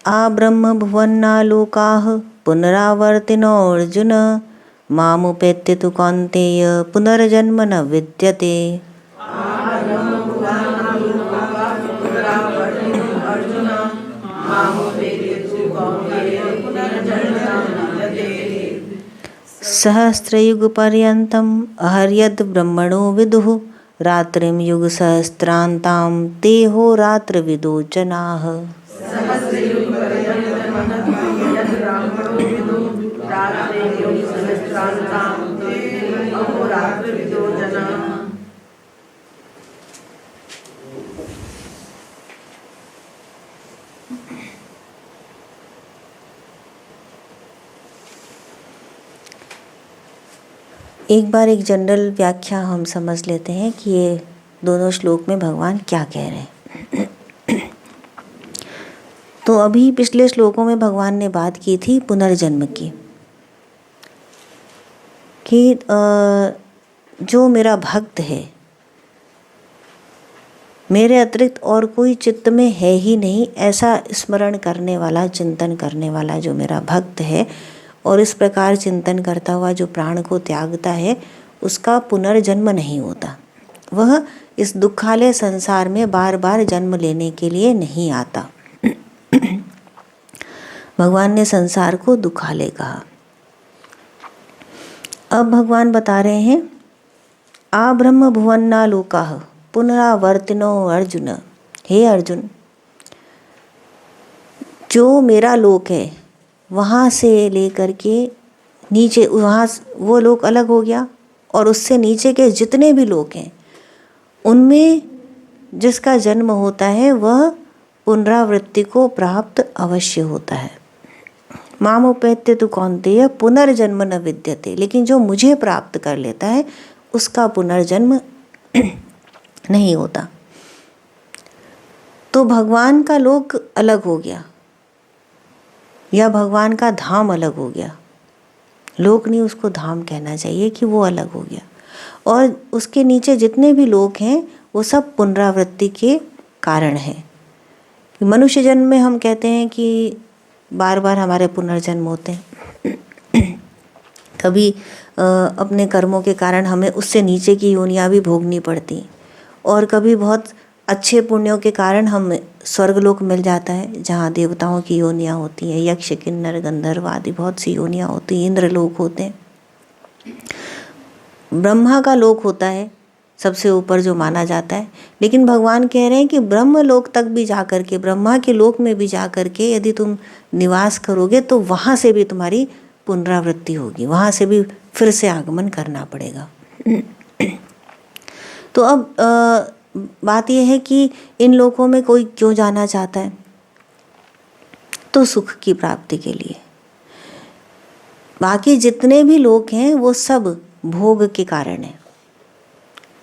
आ ब्रह्म भुवन्नालोकाः पुनरावर्तिनो अर्जुन मामुपेत्य तु कौन्तेय पुनर्जन्म न विद्यते। सहस्रयुगपर्यन्तम् अहर्यद् ब्रह्मणो विदुः रात्रिं युगसहस्रान्तां ते होरात्रविदो जनाः। एक बार एक जनरल व्याख्या हम समझ लेते हैं कि ये दोनों श्लोक में भगवान क्या कह रहे हैं। तो अभी पिछले श्लोकों में भगवान ने बात की थी पुनर्जन्म की, कि जो मेरा भक्त है, मेरे अतिरिक्त और कोई चित्त में है ही नहीं ऐसा स्मरण करने वाला, चिंतन करने वाला जो मेरा भक्त है और इस प्रकार चिंतन करता हुआ जो प्राण को त्यागता है, उसका पुनर्जन्म नहीं होता। वह इस दुखालय संसार में बार बार जन्म लेने के लिए नहीं आता। भगवान ने संसार को दुखालय कहा। अब भगवान बता रहे हैं, आ ब्रह्म भुवन्ना लोकाः पुनरावर्तिनो अर्जुन। हे अर्जुन, जो मेरा लोक है वहाँ से लेकर के नीचे, वहाँ वो लोक अलग हो गया और उससे नीचे के जितने भी लोक हैं उनमें जिसका जन्म होता है वह पुनरावृत्ति को प्राप्त अवश्य होता है। मामुपेत्य तु कौन्तेय पुनर्जन्म न विद्यते। लेकिन जो मुझे प्राप्त कर लेता है उसका पुनर्जन्म नहीं होता। तो भगवान का लोक अलग हो गया या भगवान का धाम अलग हो गया। लोक नहीं, उसको धाम कहना चाहिए कि वो अलग हो गया। और उसके नीचे जितने भी लोक हैं वो सब पुनरावृत्ति के कारण हैं। मनुष्य जन्म में हम कहते हैं कि बार बार हमारे पुनर्जन्म होते हैं। कभी अपने कर्मों के कारण हमें उससे नीचे की योनियाँ भी भोगनी पड़ती, और कभी बहुत अच्छे पुण्यों के कारण हम स्वर्गलोक मिल जाता है जहाँ देवताओं की योनियाँ होती हैं, यक्ष किन्नर गंधर्व आदि बहुत सी योनियाँ होती हैं, इंद्रलोक होते हैं। ब्रह्मा का लोक होता है सबसे ऊपर जो माना जाता है। लेकिन भगवान कह रहे हैं कि ब्रह्म लोक तक भी जा कर के, ब्रह्मा के लोक में भी जा कर के यदि तुम निवास करोगे तो वहाँ से भी तुम्हारी पुनरावृत्ति होगी, वहाँ से भी फिर से आगमन करना पड़ेगा। तो अब बात यह है कि इन लोकों में कोई क्यों जाना चाहता है? तो सुख की प्राप्ति के लिए। बाकी जितने भी लोक हैं वो सब भोग के कारण है।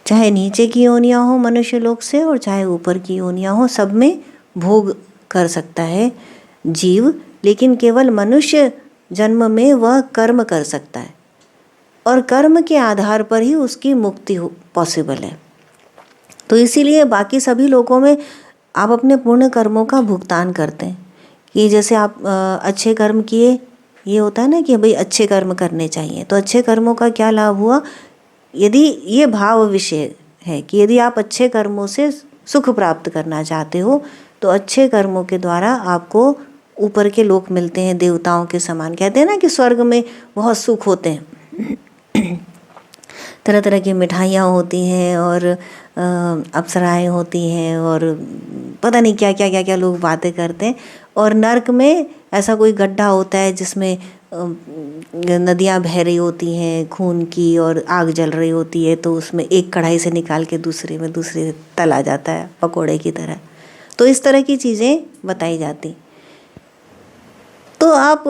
चाहे नीचे की योनियाँ हो मनुष्य लोक से और चाहे ऊपर की योनियाँ हो, सब में भोग कर सकता है जीव। लेकिन केवल मनुष्य जन्म में वह कर्म कर सकता है और कर्म के आधार पर ही उसकी मुक्ति पॉसिबल है। तो इसीलिए बाकी सभी लोकों में आप अपने पुण्य कर्मों का भुगतान करते हैं। कि जैसे आप अच्छे कर्म किए, ये होता है ना कि भाई अच्छे कर्म करने चाहिए, तो अच्छे कर्मों का क्या लाभ हुआ? यदि ये भाव विषय है कि यदि आप अच्छे कर्मों से सुख प्राप्त करना चाहते हो तो अच्छे कर्मों के द्वारा आपको ऊपर के लोक मिलते हैं, देवताओं के समान। कहते हैं ना कि स्वर्ग में बहुत सुख होते हैं, तरह तरह की मिठाइयाँ होती हैं और अप्सराएं होती हैं और पता नहीं क्या क्या क्या क्या लोग बातें करते हैं। और नर्क में ऐसा कोई गड्ढा होता है जिसमें नदियाँ बह रही होती हैं खून की और आग जल रही होती है, तो उसमें एक कढ़ाई से निकाल के दूसरे तला जाता है पकोड़े की तरह। तो इस तरह की चीज़ें बताई जाती। तो आप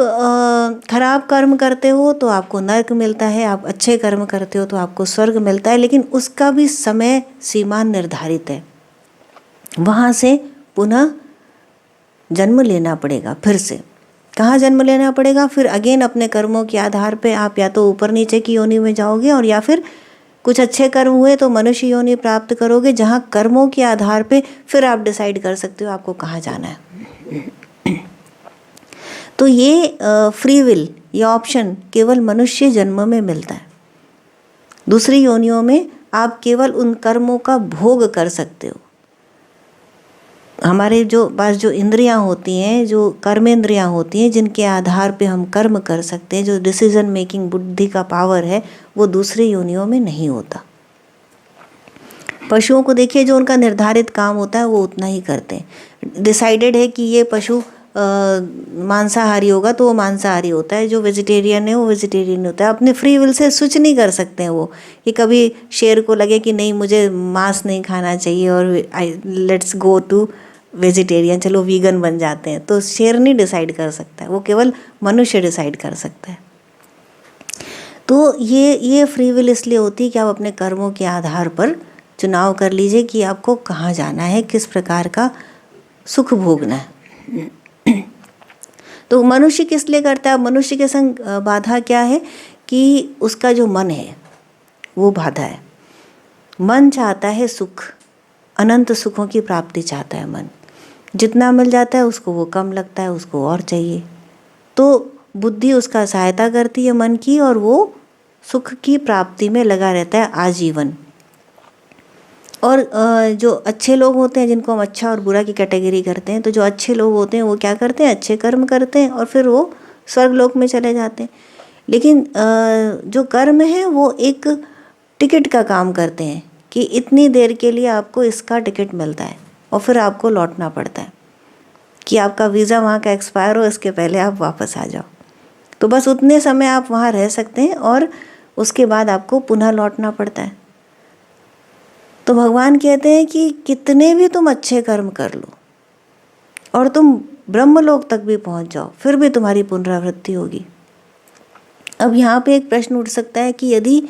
खराब कर्म करते हो तो आपको नर्क मिलता है, आप अच्छे कर्म करते हो तो आपको स्वर्ग मिलता है। लेकिन उसका भी समय सीमा निर्धारित है, वहाँ से पुनः जन्म लेना पड़ेगा। फिर से कहाँ जन्म लेना पड़ेगा? फिर अगेन अपने कर्मों के आधार पे आप या तो ऊपर नीचे की योनि में जाओगे, और या फिर कुछ अच्छे कर्म हुए तो मनुष्य योनि प्राप्त करोगे, जहाँ कर्मों के आधार पे फिर आप डिसाइड कर सकते हो आपको कहाँ जाना है। तो ये फ्री विल, ये ऑप्शन केवल मनुष्य जन्म में मिलता है। दूसरी योनियों में आप केवल उन कर्मों का भोग कर सकते हो। हमारे जो पास जो इंद्रियां होती हैं, जो कर्मेंद्रियां होती हैं, जिनके आधार पे हम कर्म कर सकते हैं, जो डिसीजन मेकिंग बुद्धि का पावर है, वो दूसरी योनियों में नहीं होता। पशुओं को देखिए, जो उनका निर्धारित काम होता है वो उतना ही करते हैं। डिसाइडेड है कि ये पशु मांसाहारी होगा तो वो मांसाहारी होता है, जो वेजिटेरियन है वो वेजिटेरियन होता है। अपने फ्री विल से स्विच नहीं कर सकते हैं वो, कि कभी शेर को लगे कि नहीं मुझे मांस नहीं खाना चाहिए और लेट्स गो टू वेजिटेरियन, चलो वीगन बन जाते हैं। तो शेर नहीं डिसाइड कर सकता है, वो केवल मनुष्य डिसाइड कर सकता है। तो ये फ्री विल इसलिए होती है कि आप अपने कर्मों के आधार पर चुनाव कर लीजिए कि आपको कहाँ जाना है, किस प्रकार का सुख भोगना है। तो मनुष्य किस लिए करता है? मनुष्य के संग बाधा क्या है कि उसका जो मन है वो बाधा है। मन चाहता है सुख, अनंत सुखों की प्राप्ति चाहता है मन। जितना मिल जाता है उसको वो कम लगता है, उसको और चाहिए। तो बुद्धि उसका सहायता करती है मन की, और वो सुख की प्राप्ति में लगा रहता है आजीवन। और जो अच्छे लोग होते हैं, जिनको हम अच्छा और बुरा की कैटेगरी करते हैं, तो जो अच्छे लोग होते हैं वो क्या करते हैं? अच्छे कर्म करते हैं और फिर वो स्वर्ग लोक में चले जाते हैं। लेकिन जो कर्म है वो एक टिकट का काम करते हैं कि इतनी देर के लिए आपको इसका टिकट मिलता है और फिर आपको लौटना पड़ता है कि आपका वीज़ा वहाँ का एक्सपायर हो, इसके पहले आप वापस आ जाओ। तो बस उतने समय आप वहाँ रह सकते हैं और उसके बाद आपको पुनः लौटना पड़ता है। तो भगवान कहते हैं कि कितने भी तुम अच्छे कर्म कर लो और तुम ब्रह्मलोक तक भी पहुंच जाओ, फिर भी तुम्हारी पुनरावृत्ति होगी। अब यहाँ पे एक प्रश्न उठ सकता है कि यदि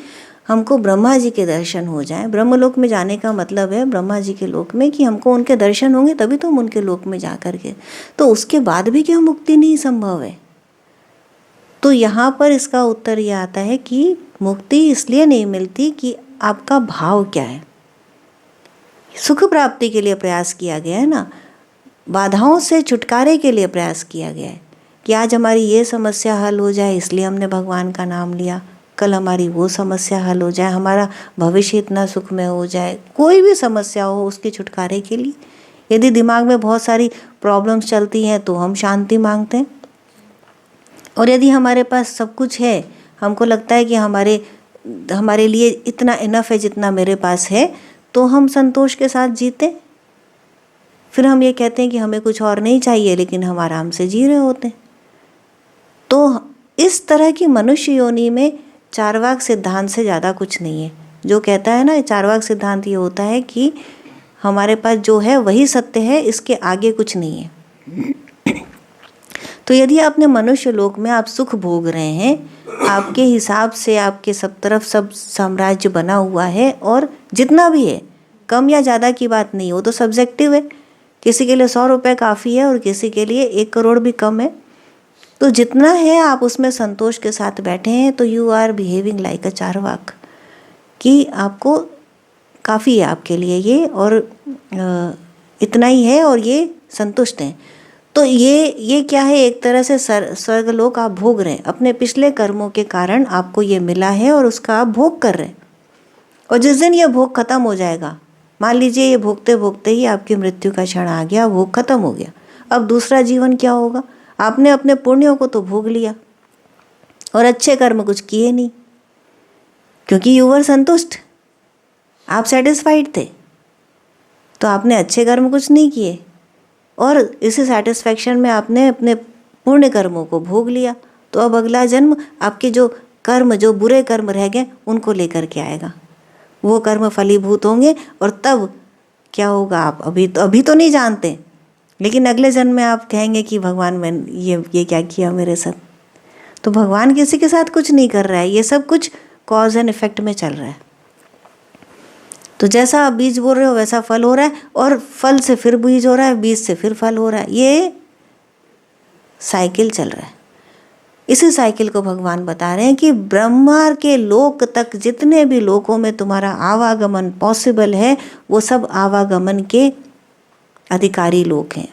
हमको ब्रह्मा जी के दर्शन हो जाए, ब्रह्मलोक में जाने का मतलब है ब्रह्मा जी के लोक में कि हमको उनके दर्शन होंगे तभी तो हम उनके लोक में जा कर के, तो उसके बाद भी क्या मुक्ति नहीं संभव है? तो यहाँ पर इसका उत्तर यह आता है कि मुक्ति इसलिए नहीं मिलती कि आपका भाव क्या है। सुख प्राप्ति के लिए प्रयास किया गया है ना, बाधाओं से छुटकारे के लिए प्रयास किया गया है कि आज हमारी ये समस्या हल हो जाए इसलिए हमने भगवान का नाम लिया, कल हमारी वो समस्या हल हो जाए, हमारा भविष्य इतना सुखमय हो जाए। कोई भी समस्या हो उसके छुटकारे के लिए, यदि दिमाग में बहुत सारी प्रॉब्लम्स चलती हैं तो हम शांति मांगते हैं, और यदि हमारे पास सब कुछ है, हमको लगता है कि हमारे लिए इतना इनफ है जितना मेरे पास है, तो हम संतोष के साथ जीते। फिर हम ये कहते हैं कि हमें कुछ और नहीं चाहिए, लेकिन हम आराम से जी रहे होते हैं। तो इस तरह की मनुष्य योनि में चार्वाक सिद्धांत से ज़्यादा कुछ नहीं है। जो कहता है ना, चार्वाक सिद्धांत ये होता है कि हमारे पास जो है वही सत्य है, इसके आगे कुछ नहीं है। तो यदि आपने मनुष्य लोक में आप सुख भोग रहे हैं, आपके हिसाब से आपके सब तरफ सब साम्राज्य बना हुआ है, और जितना भी है, कम या ज़्यादा की बात नहीं, वो तो सब्जेक्टिव है। किसी के लिए 100 रुपये काफ़ी है और किसी के लिए 1 करोड़ भी कम है। तो जितना है आप उसमें संतोष के साथ बैठे हैं, तो you are behaving like a Charvaka, कि आपको काफ़ी है आपके लिए ये, और इतना ही है और ये संतुष्ट हैं। तो ये क्या है? एक तरह से स्वर्गलोक आप भोग रहे हैं, अपने पिछले कर्मों के कारण आपको ये मिला है और उसका आप भोग कर रहे हैं। और जिस दिन ये भोग खत्म हो जाएगा, मान लीजिए ये भोगते भोगते ही आपकी मृत्यु का क्षण आ गया, भोग खत्म हो गया, अब दूसरा जीवन क्या होगा? आपने अपने पुण्यों को तो भोग लिया और अच्छे कर्म कुछ किए नहीं, क्योंकि यू वर संतुष्ट, आप सेटिस्फाइड थे, तो आपने अच्छे कर्म कुछ नहीं किए, और इसी सेटिस्फैक्शन में आपने अपने पुण्य कर्मों को भोग लिया। तो अब अगला जन्म आपके जो कर्म, जो बुरे कर्म रह गए, उनको लेकर के आएगा, वो कर्म फलीभूत होंगे, और तब क्या होगा आप अभी तो नहीं जानते, लेकिन अगले जन्म में आप कहेंगे कि भगवान मैंने ये क्या किया मेरे साथ। तो भगवान किसी के साथ कुछ नहीं कर रहा है, ये सब कुछ कॉज एंड इफेक्ट में चल रहा है। तो जैसा आप बीज बोल रहे हो वैसा फल हो रहा है, और फल से फिर बीज हो रहा है, बीज से फिर फल हो रहा है, ये साइकिल चल रहा है। इसी साइकिल को भगवान बता रहे हैं कि ब्रह्मा के लोक तक जितने भी लोकों में तुम्हारा आवागमन पॉसिबल है, वो सब आवागमन के अधिकारी लोग हैं।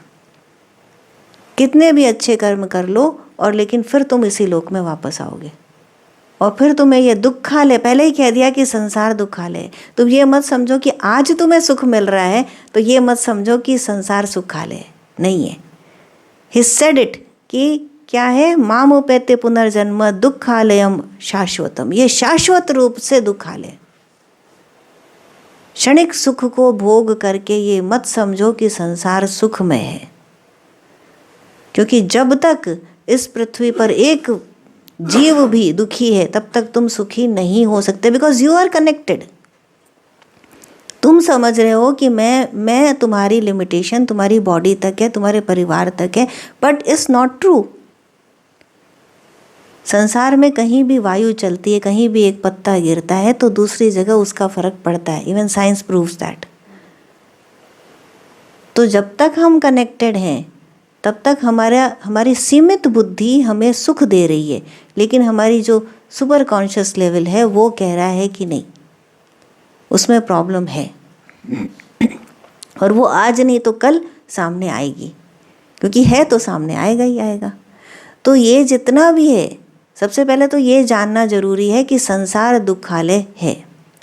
कितने भी अच्छे कर्म कर लो, और लेकिन फिर तुम इसी लोक में वापस आओगे और फिर तुम्हें ये दुखालय, पहले ही कह दिया कि संसार दुखालय। तुम ये मत समझो कि आज तुम्हें सुख मिल रहा है तो ये मत समझो कि संसार सुखालय नहीं है। ही सेड इट कि क्या है, मामुपैत्य पुनर्जन्म दुखालयम शाश्वतम, ये शाश्वत रूप से दुखालय। क्षणिक सुख को भोग करके ये मत समझो कि संसार सुखमय है, क्योंकि जब तक इस पृथ्वी पर एक जीव भी दुखी है तब तक तुम सुखी नहीं हो सकते, बिकॉज यू आर कनेक्टेड। तुम समझ रहे हो कि मैं तुम्हारी लिमिटेशन तुम्हारी बॉडी तक है, तुम्हारे परिवार तक है, बट इट्स नॉट ट्रू। संसार में कहीं भी वायु चलती है, कहीं भी एक पत्ता गिरता है तो दूसरी जगह उसका फर्क पड़ता है। Even science proves that. तो जब तक हम कनेक्टेड हैं तब तक हमारी सीमित बुद्धि हमें सुख दे रही है, लेकिन हमारी जो सुपर कॉन्शियस लेवल है वो कह रहा है कि नहीं, उसमें प्रॉब्लम है और वो आज नहीं तो कल सामने आएगी, क्योंकि है तो सामने आएगा ही आएगा। तो ये जितना भी है, सबसे पहले तो ये जानना जरूरी है कि संसार दुखालय है।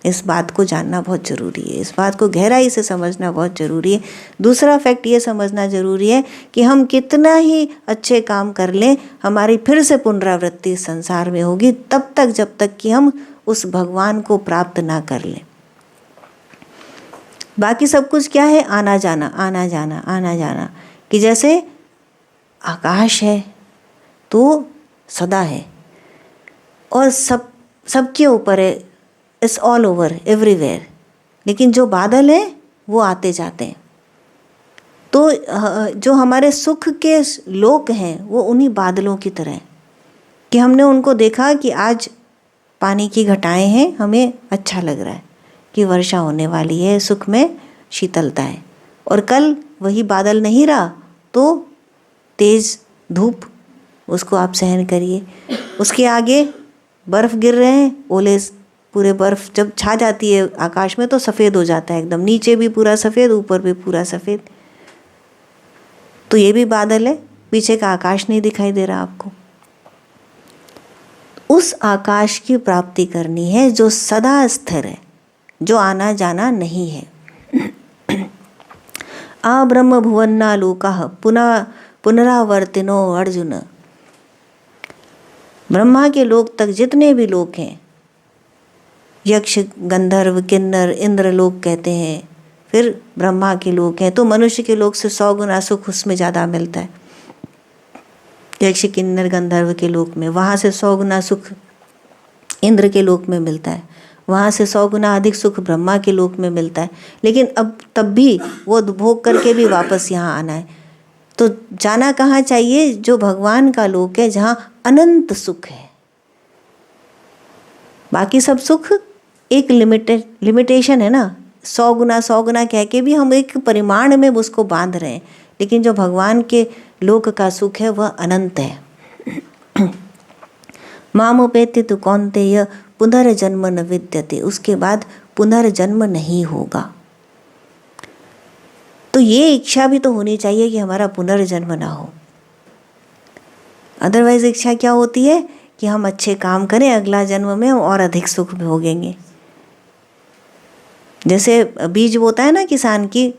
इस बात को जानना बहुत ज़रूरी है, इस बात को गहराई से समझना बहुत ज़रूरी है। दूसरा फैक्ट ये समझना ज़रूरी है कि हम कितना ही अच्छे काम कर लें, हमारी फिर से पुनरावृत्ति संसार में होगी तब तक जब तक कि हम उस भगवान को प्राप्त ना कर लें। बाकी सब कुछ क्या है, आना जाना आना जाना आना जाना। कि जैसे आकाश है तो सदा है और सबके ऊपर है, इट्स ऑल ओवर एवरीवेयर। लेकिन जो बादल हैं वो आते जाते हैं। तो जो हमारे सुख के लोक हैं वो उन्हीं बादलों की तरह हैं कि हमने उनको देखा कि आज पानी की घटाएं हैं, हमें अच्छा लग रहा है कि वर्षा होने वाली है, सुख में शीतलता है। और कल वही बादल नहीं रहा तो तेज़ धूप, उसको आप सहन करिए। उसके आगे बर्फ़ गिर रहे हैं, ओले, पूरे बर्फ़ जब छा जाती है आकाश में तो सफ़ेद हो जाता है एकदम, नीचे भी पूरा सफ़ेद ऊपर भी पूरा सफ़ेद। तो ये भी बादल है, पीछे का आकाश नहीं दिखाई दे रहा आपको। उस आकाश की प्राप्ति करनी है जो सदा स्थिर है, जो आना जाना नहीं है। आ ब्रह्म भुवन्ना लोकाः पुनरावर्तिनो अर्जुन। ब्रह्मा के लोक तक जितने भी लोक हैं, यक्ष गंधर्व किन्नर इंद्र लोक कहते हैं, फिर ब्रह्मा के लोक हैं, तो मनुष्य के लोक से 100 गुना सुख उसमें ज़्यादा मिलता है। यक्ष किन्नर गंधर्व के लोक में, वहाँ से 100 गुना सुख इंद्र के लोक में मिलता है, वहाँ से 100 गुना अधिक सुख ब्रह्मा के लोक में मिलता है। लेकिन अब तब भी वो भोग करके भी वापस यहाँ आना है। तो जाना कहाँ चाहिए, जो भगवान का लोक है जहाँ अनंत सुख है। बाकी सब सुख एक लिमिटेशन है ना, 100 गुना कह के भी हम एक परिमाण में उसको बांध रहे हैं। लेकिन जो भगवान के लोक का सुख है वह अनंत है। मामुपेत्य तु कौन्तेय पुनर्जन्म न विद्यते, उसके बाद पुनर्जन्म नहीं होगा। तो ये इच्छा भी तो होनी चाहिए कि हमारा पुनर्जन्म ना हो। अदरवाइज इच्छा क्या होती है कि हम अच्छे काम करें, अगला जन्म में हम और अधिक सुख भोगेंगे। जैसे बीज बोता है ना किसान की,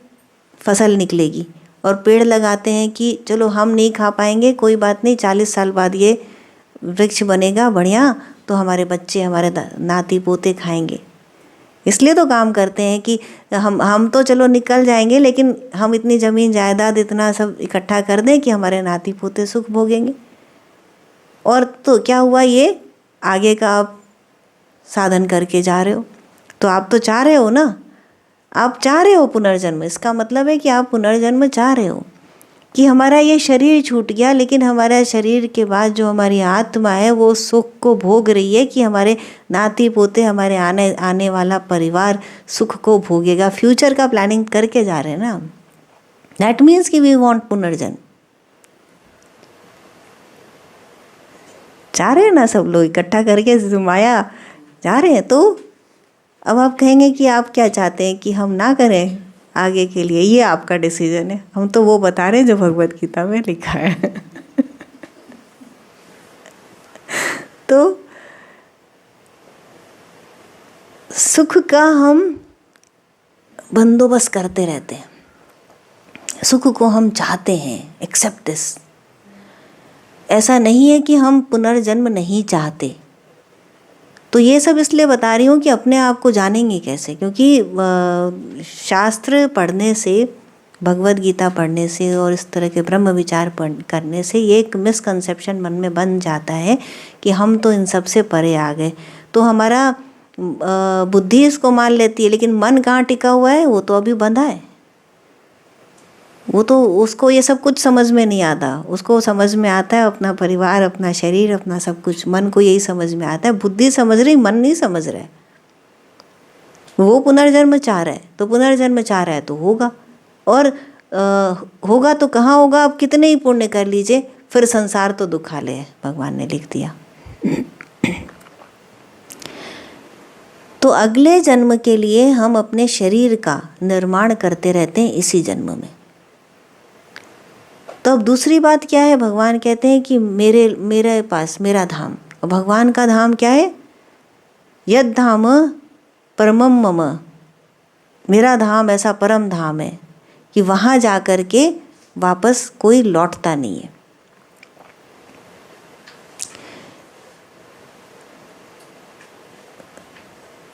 फसल निकलेगी, और पेड़ लगाते हैं कि चलो हम नहीं खा पाएंगे, कोई बात नहीं, 40 साल बाद ये वृक्ष बनेगा बढ़िया, तो हमारे बच्चे हमारे नाती पोते खाएंगे। इसलिए तो काम करते हैं कि हम तो चलो निकल जाएंगे, लेकिन हम इतनी ज़मीन जायदाद इतना सब इकट्ठा कर दें कि हमारे नाती पोते सुख भोगेंगे। और तो क्या हुआ, ये आगे का आप साधन करके जा रहे हो। तो आप तो चाह रहे हो ना, आप चाह रहे हो पुनर्जन्म। इसका मतलब है कि आप पुनर्जन्म चाह रहे हो कि हमारा ये शरीर छूट गया, लेकिन हमारा शरीर के बाद जो हमारी आत्मा है वो सुख को भोग रही है कि हमारे नाती पोते, हमारे आने वाला परिवार सुख को भोगेगा। फ्यूचर का प्लानिंग करके जा रहे हैं ना। दैट मीन्स कि वी वांट पुनर्जन्म। चाह रहे हैं ना सब लोग, इकट्ठा करके माया जा रहे हैं। तो अब आप कहेंगे कि आप क्या चाहते हैं कि हम ना करें आगे के लिए, ये आपका डिसीजन है। हम तो वो बता रहे हैं जो भगवत गीता में लिखा है। तो सुख का हम बंदोबस्त करते रहते हैं, सुख को हम चाहते हैं, एक्सेप्ट दिस। ऐसा नहीं है कि हम पुनर्जन्म नहीं चाहते। तो ये सब इसलिए बता रही हूँ कि अपने आप को जानेंगे कैसे, क्योंकि शास्त्र पढ़ने से, भगवद गीता पढ़ने से और इस तरह के ब्रह्म विचार करने से ये एक मिसकंसेप्शन मन में बन जाता है कि हम तो इन सब से परे आ गए। तो हमारा बुद्धि इसको मान लेती है, लेकिन मन कहाँ टिका हुआ है, वो तो अभी बंधा है। वो तो, उसको ये सब कुछ समझ में नहीं आता। उसको समझ में आता है अपना परिवार, अपना शरीर, अपना सब कुछ। मन को यही समझ में आता है, बुद्धि समझ रही, मन नहीं समझ रहा है। वो पुनर्जन्म चाह रहा है, तो पुनर्जन्म चाह रहा है तो होगा। और होगा तो कहाँ होगा, आप कितने ही पुण्य कर लीजिए, फिर संसार तो दुखालय है, भगवान ने लिख दिया। तो अगले जन्म के लिए हम अपने शरीर का निर्माण करते रहते हैं इसी जन्म में। तो अब दूसरी बात क्या है, भगवान कहते हैं कि मेरे पास मेरा धाम। और भगवान का धाम क्या है? यद धाम परमम मम, मेरा धाम ऐसा परम धाम है कि वहाँ जा कर के वापस कोई लौटता नहीं है।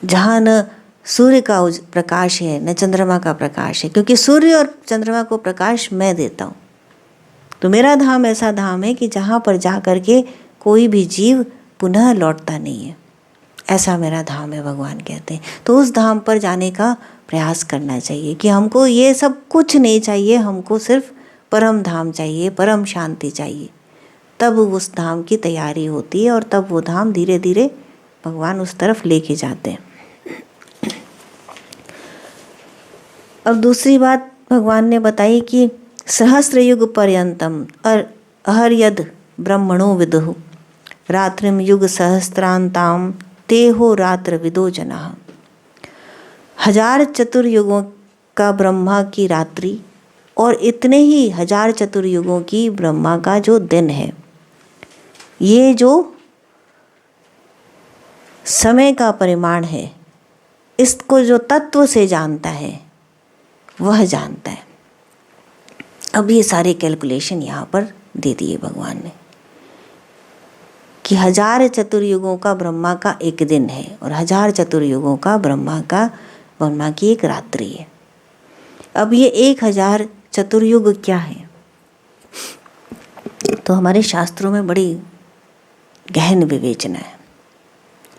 जहाँ न सूर्य का प्रकाश है, न चंद्रमा का प्रकाश है, क्योंकि सूर्य और चंद्रमा को प्रकाश मैं देता हूँ। तो मेरा धाम ऐसा धाम है कि जहाँ पर जा कर के कोई भी जीव पुनः लौटता नहीं है, ऐसा मेरा धाम है, भगवान कहते हैं। तो उस धाम पर जाने का प्रयास करना चाहिए कि हमको ये सब कुछ नहीं चाहिए, हमको सिर्फ परम धाम चाहिए, परम शांति चाहिए। तब उस धाम की तैयारी होती है और तब वो धाम धीरे धीरे भगवान उस तरफ लेके जाते हैं। अब दूसरी बात भगवान ने बताई कि सहस्र युग पर्यंतम अहर्यद ब्रह्मणो विदुः रात्रिम युग सहस्त्रांताम तेहो रात्र विदो जनाः। 1000 चतुर्युगों का ब्रह्मा की रात्रि और इतने ही 1000 चतुर्युगों की ब्रह्मा का जो दिन है, ये जो समय का परिमाण है, इसको जो तत्व से जानता है वह जानता है। अब ये सारे कैलकुलेशन यहाँ पर दे दिए भगवान ने कि 1000 चतुर्युगों का ब्रह्मा का एक दिन है और 1000 चतुर्युगों का ब्रह्मा की एक रात्रि है। अब ये 1000 चतुर्युग क्या है? तो हमारे शास्त्रों में बड़ी गहन विवेचना है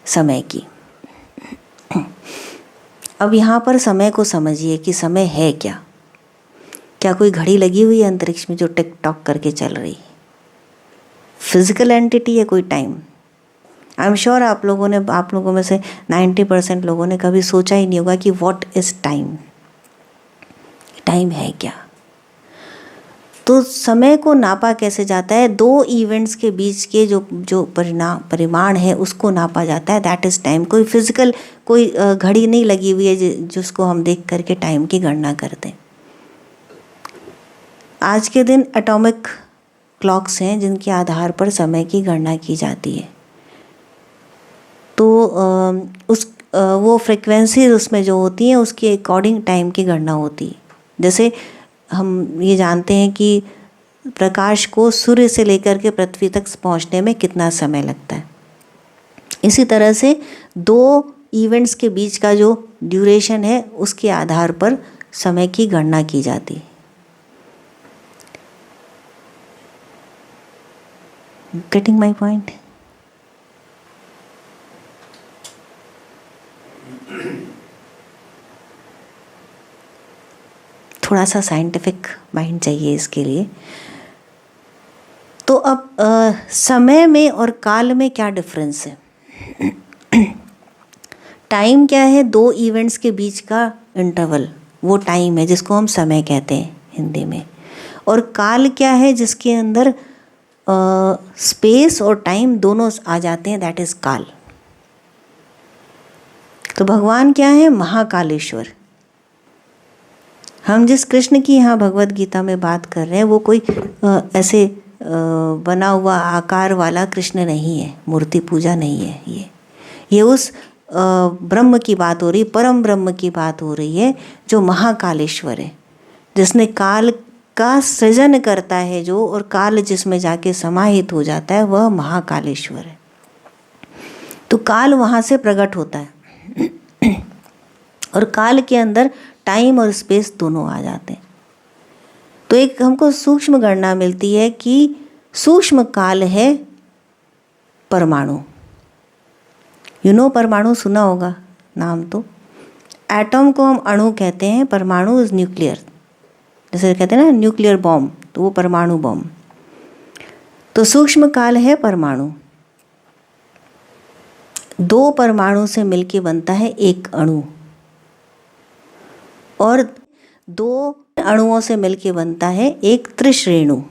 समय की। अब यहाँ पर समय को समझिए कि समय है क्या? क्या कोई घड़ी लगी हुई है अंतरिक्ष में जो टिक टॉक करके चल रही? फिजिकल एंटिटी है कोई टाइम? आई एम श्योर आप लोगों में से 90% लोगों ने कभी सोचा ही नहीं होगा कि व्हाट इज टाइम, टाइम है क्या? तो समय को नापा कैसे जाता है? 2 इवेंट्स के बीच के जो परिमाण है उसको नापा जाता है, दैट इज टाइम। कोई फिजिकल कोई घड़ी नहीं लगी हुई है जिसको हम देख करके टाइम की गणना करते हैं। आज के दिन एटॉमिक क्लॉक्स हैं जिनके आधार पर समय की गणना की जाती है। तो वो फ्रिक्वेंसी उसमें जो होती हैं उसके अकॉर्डिंग टाइम की गणना होती है। जैसे हम ये जानते हैं कि प्रकाश को सूर्य से लेकर के पृथ्वी तक पहुंचने में कितना समय लगता है, इसी तरह से 2 इवेंट्स के बीच का जो ड्यूरेशन है उसके आधार पर समय की गणना की जाती है। Getting my point? थोड़ा सा साइंटिफिक माइंड चाहिए इसके लिए। तो अब समय में और काल में क्या डिफरेंस है? टाइम क्या है? 2 इवेंट्स के बीच का इंटरवल, वो टाइम है जिसको हम समय कहते हैं हिंदी में। और काल क्या है? जिसके अंदर स्पेस और टाइम दोनों आ जाते हैं, दैट इज काल। तो भगवान क्या है? महाकालेश्वर। हम जिस कृष्ण की यहाँ भगवद गीता में बात कर रहे हैं वो कोई ऐसे बना हुआ आकार वाला कृष्ण नहीं है, मूर्ति पूजा नहीं है। ये उस ब्रह्म की बात हो रही, परम ब्रह्म की बात हो रही है, जो महाकालेश्वर है, जिसने काल का सृजन करता है जो, और काल जिसमें जाके समाहित हो जाता है, वह महाकालेश्वर है। तो काल वहाँ से प्रकट होता है और काल के अंदर टाइम और स्पेस दोनों आ जाते हैं। तो एक हमको सूक्ष्म गणना मिलती है कि सूक्ष्म काल है परमाणु। परमाणु सुना होगा नाम तो। एटम को हम अणु कहते हैं, परमाणु इज न्यूक्लियर। जैसे कहते हैं ना न्यूक्लियर बॉम्ब, तो वो परमाणु बॉम्ब। तो सूक्ष्म काल है परमाणु। 2 परमाणु से मिलके बनता है एक अणु, और 2 अणुओं से मिलके बनता है एक त्रिश्रेणु।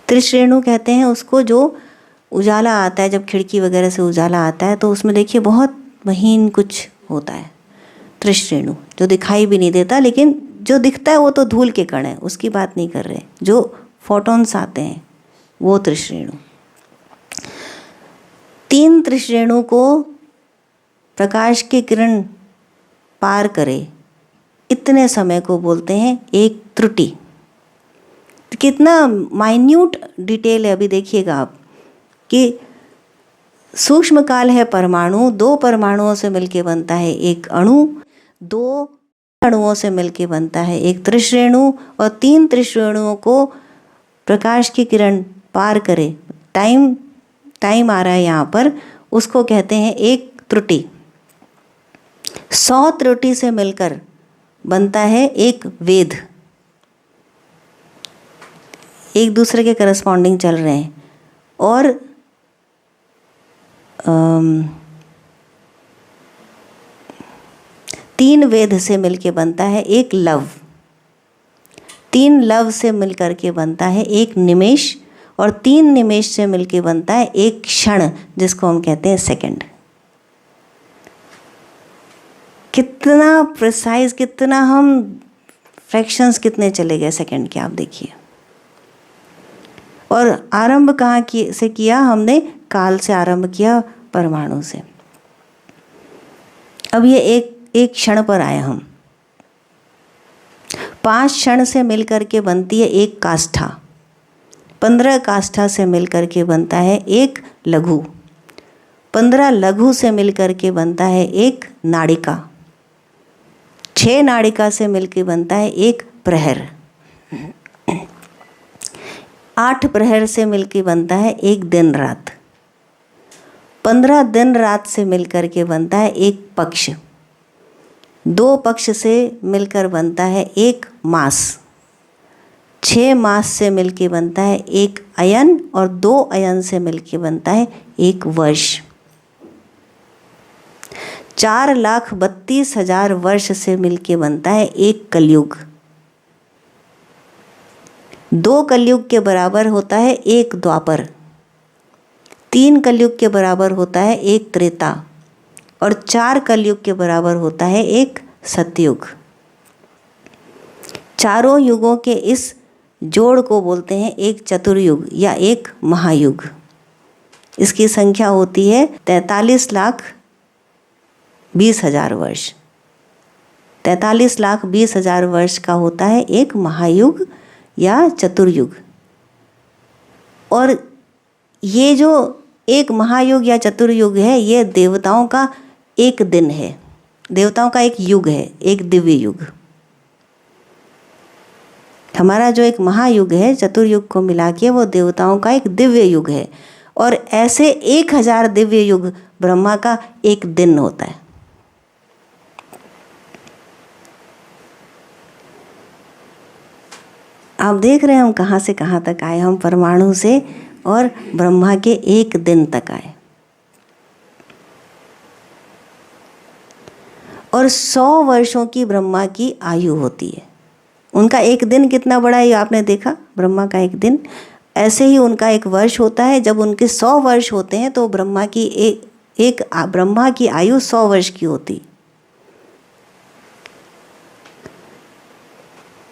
त्रिश्रेणु कहते हैं उसको जो उजाला आता है, जब खिड़की वगैरह से उजाला आता है तो उसमें देखिए बहुत महीन कुछ होता है, त्रिश्रेणु, जो दिखाई भी नहीं देता, लेकिन जो दिखता है वो तो धूल के कण है, उसकी बात नहीं कर रहे। जो फोटॉन्स आते हैं वो त्रिश्रेणु। 3 त्रिश्रेणु को प्रकाश की किरण पार करे इतने समय को बोलते हैं एक त्रुटि। कितना माइन्यूट डिटेल है, अभी देखिएगा आप कि सूक्ष्म काल है परमाणु, 2 परमाणुओं से मिलके बनता है एक अणु, 2 अणुओं से मिलके बनता है एक त्रिश्रेणु, और 3 त्रिश्रेणुओं को प्रकाश की किरण पार करे, टाइम आ रहा है यहाँ पर, उसको कहते हैं एक त्रुटि। 100 त्रुटि से मिलकर बनता है एक वेद, एक दूसरे के करस्पॉन्डिंग चल रहे हैं। और 3 वेद से मिलके बनता है एक लव, 3 लव से मिलकर के बनता है एक निमेष, और 3 निमेष से मिलके बनता है एक क्षण, जिसको हम कहते हैं सेकंड। कितना प्रिसाइज, कितना हम फ्रैक्शंस कितने चले गए सेकंड के, आप देखिए। और आरंभ कहाँ से किया हमने? काल से आरंभ किया, परमाणु से। अब ये एक क्षण पर आए हम। 5 क्षण से मिलकर के बनती है एक काष्ठा, 15 काष्ठा से मिलकर के बनता है एक लघु, 15 लघु से मिलकर के बनता है एक नाड़िका, 6 नाड़िका से मिलकर बनता है एक प्रहर, 8 प्रहर से मिलकर बनता है एक दिन रात, 15 दिन रात से मिलकर के बनता है एक पक्ष, 2 पक्ष से मिलकर बनता है एक मास, 6 मास से मिलकर बनता है एक अयन, और 2 अयन से मिलकर बनता है एक वर्ष। 4,32,000 वर्ष से मिलके बनता है एक कलयुग। 2 कलयुग के बराबर होता है एक द्वापर, 3 कलयुग के बराबर होता है एक त्रेता, और 4 कलयुग के बराबर होता है एक सतयुग। चारों युगों के इस जोड़ को बोलते हैं एक चतुर्युग या एक महायुग। इसकी संख्या होती है 43,20,000 वर्ष। 43,20,000 वर्ष का होता है एक महायुग या चतुर्युग। और ये जो एक महायुग या चतुर्युग है, ये देवताओं का एक दिन है, देवताओं का एक युग है, एक दिव्य युग। हमारा जो एक महायुग है, चतुर्युग को मिला के, वो देवताओं का एक दिव्य युग है। और ऐसे 1,000 दिव्य युग ब्रह्मा का एक दिन होता है। आप देख रहे हैं हम कहाँ से कहाँ तक आए, हम परमाणु से और ब्रह्मा के एक दिन तक आए। और 100 वर्षों की ब्रह्मा की आयु होती है। उनका एक दिन कितना बड़ा है आपने देखा, ब्रह्मा का एक दिन। ऐसे ही उनका एक वर्ष होता है। जब उनके 100 वर्ष होते हैं तो ब्रह्मा की ब्रह्मा की आयु 100 वर्ष की होती।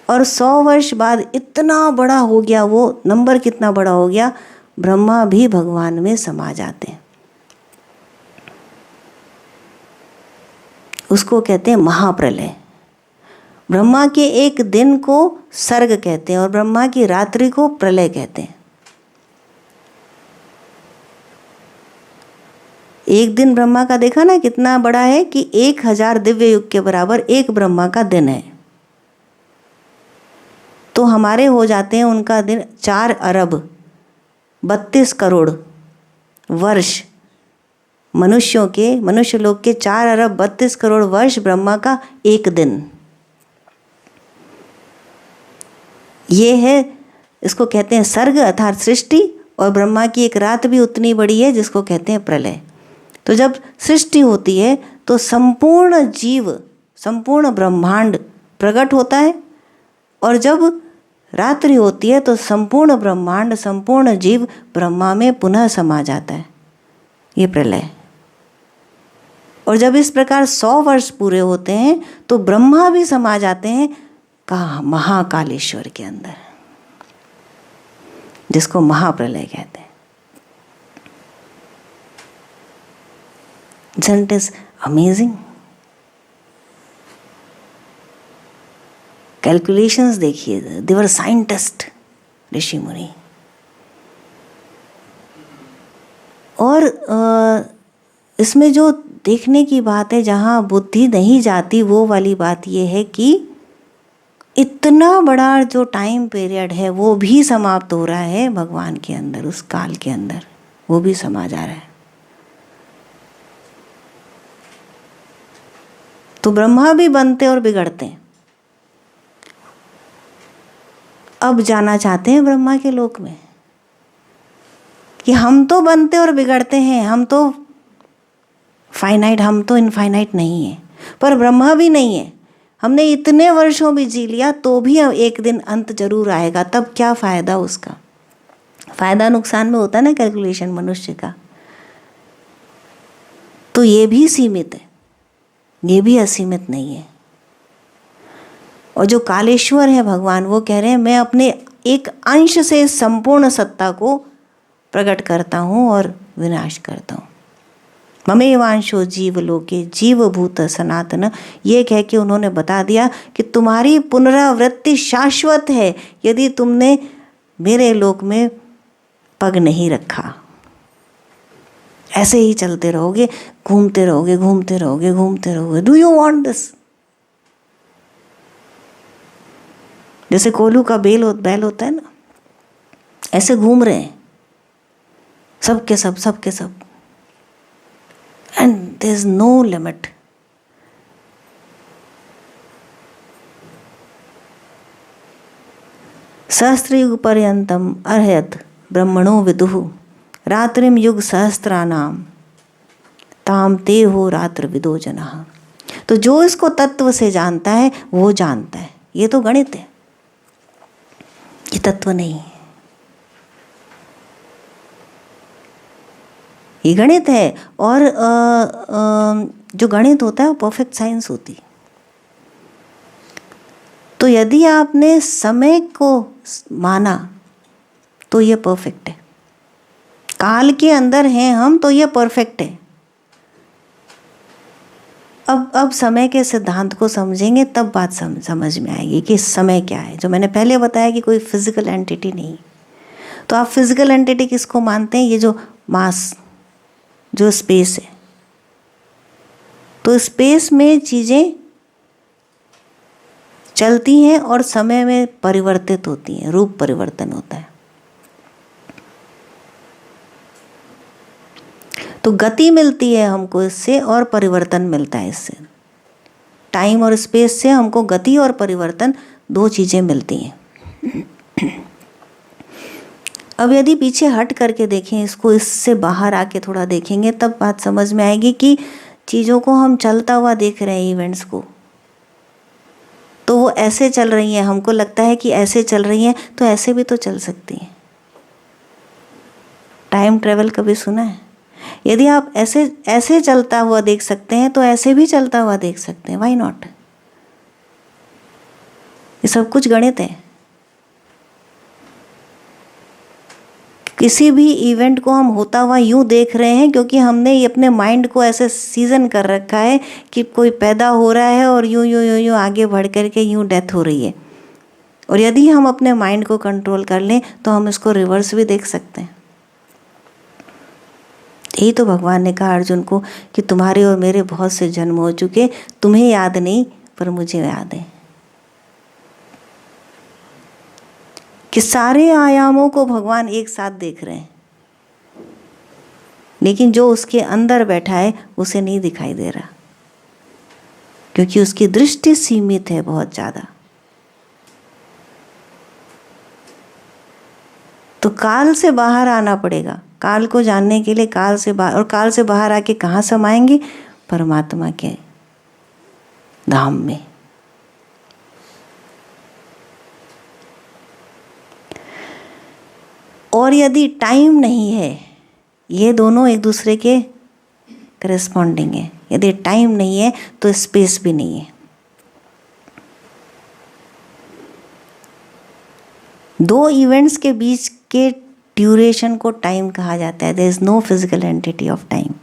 और 100 वर्ष बाद इतना बड़ा हो गया, वो नंबर कितना बड़ा हो गया, ब्रह्मा भी भगवान में समा जाते हैं। उसको कहते हैं महाप्रलय। ब्रह्मा के एक दिन को सर्ग कहते हैं और ब्रह्मा की रात्रि को प्रलय कहते हैं। एक दिन ब्रह्मा का देखा ना कितना बड़ा है कि 1000 दिव्य युग के बराबर एक ब्रह्मा का दिन है। तो हमारे हो जाते हैं उनका दिन 4 अरब 32 करोड़ वर्ष। मनुष्य लोग के 4 अरब 32 करोड़ वर्ष ब्रह्मा का एक दिन। ये है, इसको कहते हैं सर्ग अर्थात सृष्टि। और ब्रह्मा की एक रात भी उतनी बड़ी है जिसको कहते हैं प्रलय। तो जब सृष्टि होती है तो संपूर्ण जीव, संपूर्ण ब्रह्मांड प्रकट होता है, और जब रात्रि होती है तो संपूर्ण ब्रह्मांड, संपूर्ण जीव ब्रह्मा में पुनः समा जाता है, ये प्रलय। और जब इस प्रकार 100 वर्ष पूरे होते हैं तो ब्रह्मा भी समा जाते हैं कहाँ, महाकालेश्वर के अंदर, जिसको महाप्रलय कहते हैं। Isn't it amazing? कैलकुलेशंस देखिए, दे वर साइंटिस्ट, ऋषि मुनि। और इसमें जो देखने की बात है, जहाँ बुद्धि नहीं जाती, वो वाली बात ये है कि इतना बड़ा जो टाइम पीरियड है वो भी समाप्त हो रहा है भगवान के अंदर, उस काल के अंदर वो भी समा जा रहा है। तो ब्रह्मा भी बनते और बिगड़ते हैं। अब जाना चाहते हैं ब्रह्मा के लोक में कि हम तो बनते और बिगड़ते हैं, हम तो फाइनाइट, हम तो इनफाइनाइट नहीं है, पर ब्रह्मा भी नहीं है। हमने इतने वर्षों भी जी लिया तो भी एक दिन अंत जरूर आएगा, तब क्या फ़ायदा उसका। फ़ायदा नुकसान में होता है ना कैलकुलेशन मनुष्य का। तो ये भी सीमित है, ये भी असीमित नहीं है। और जो कालेश्वर है भगवान, वो कह रहे हैं मैं अपने एक अंश से संपूर्ण सत्ता को प्रकट करता हूँ और विनाश करता हूँ। ममेवांशो जीव लोके जीव भूत सनातन, ये कह के उन्होंने बता दिया कि तुम्हारी पुनरावृत्ति शाश्वत है यदि तुमने मेरे लोक में पग नहीं रखा। ऐसे ही चलते रहोगे, घूमते रहोगे, घूमते रहोगे, घूमते रहोगे। Do you want this? जैसे कोल्हू का बैल होता है ना, ऐसे घूम रहे हैं सब के सब, and there is no limit. सहस्त्रयुग पर्यंतम अर्हयत ब्रह्मणो विदुः रात्रिम युग सहस्त्रानाम ताम ते हो रात्र विदो जनः। तो जो इसको तत्व से जानता है वो जानता है। ये तो गणित है, ये तत्व नहीं है। ये गणित है। और जो गणित होता है वो परफेक्ट साइंस होती है। तो यदि आपने समय को माना तो ये परफेक्ट है। काल के अंदर हैं हम तो ये परफेक्ट है। अब समय के सिद्धांत को समझेंगे तब बात समझ में आएगी कि समय क्या है। जो मैंने पहले बताया कि कोई फिजिकल एंटिटी नहीं। तो आप फिजिकल एंटिटी किसको मानते हैं? ये जो मास, जो स्पेस है। तो स्पेस में चीज़ें चलती हैं और समय में परिवर्तित होती हैं, रूप परिवर्तन होता है। तो गति मिलती है हमको इससे और परिवर्तन मिलता है इससे। टाइम और स्पेस से हमको गति और परिवर्तन, दो चीज़ें मिलती हैं। अब यदि पीछे हट करके देखें इसको, इससे बाहर आके थोड़ा देखेंगे तब बात समझ में आएगी कि चीज़ों को हम चलता हुआ देख रहे हैं, इवेंट्स को। तो वो ऐसे चल रही हैं, हमको लगता है कि ऐसे चल रही हैं, तो ऐसे भी तो चल सकती हैं। टाइम ट्रेवल कभी सुना है? यदि आप ऐसे चलता हुआ देख सकते हैं तो ऐसे भी चलता हुआ देख सकते हैं। Why not? ये सब कुछ गणित है। किसी भी इवेंट को हम होता हुआ यूं देख रहे हैं क्योंकि हमने ये अपने माइंड को ऐसे सीजन कर रखा है कि कोई पैदा हो रहा है और यूं यूं यूं यूं आगे बढ़ कर के यूं डेथ हो रही है। और यदि हम अपने माइंड को कंट्रोल कर लें तो हम इसको रिवर्स भी देख सकते हैं। यही तो भगवान ने कहा अर्जुन को कि तुम्हारे और मेरे बहुत से जन्म हो चुके, तुम्हें याद नहीं पर मुझे याद है। कि सारे आयामों को भगवान एक साथ देख रहे हैं, लेकिन जो उसके अंदर बैठा है उसे नहीं दिखाई दे रहा, क्योंकि उसकी दृष्टि सीमित है बहुत ज़्यादा। तो काल से बाहर आना पड़ेगा। काल को जानने के लिए काल से बाहर, और काल से बाहर आके कहाँ समाएंगे? परमात्मा के धाम में। और यदि टाइम नहीं है, ये दोनों एक दूसरे के करस्पॉन्डिंग है। यदि टाइम नहीं है तो स्पेस भी नहीं है। दो इवेंट्स के बीच के ड्यूरेशन को टाइम कहा जाता है। There is no physical entity of time.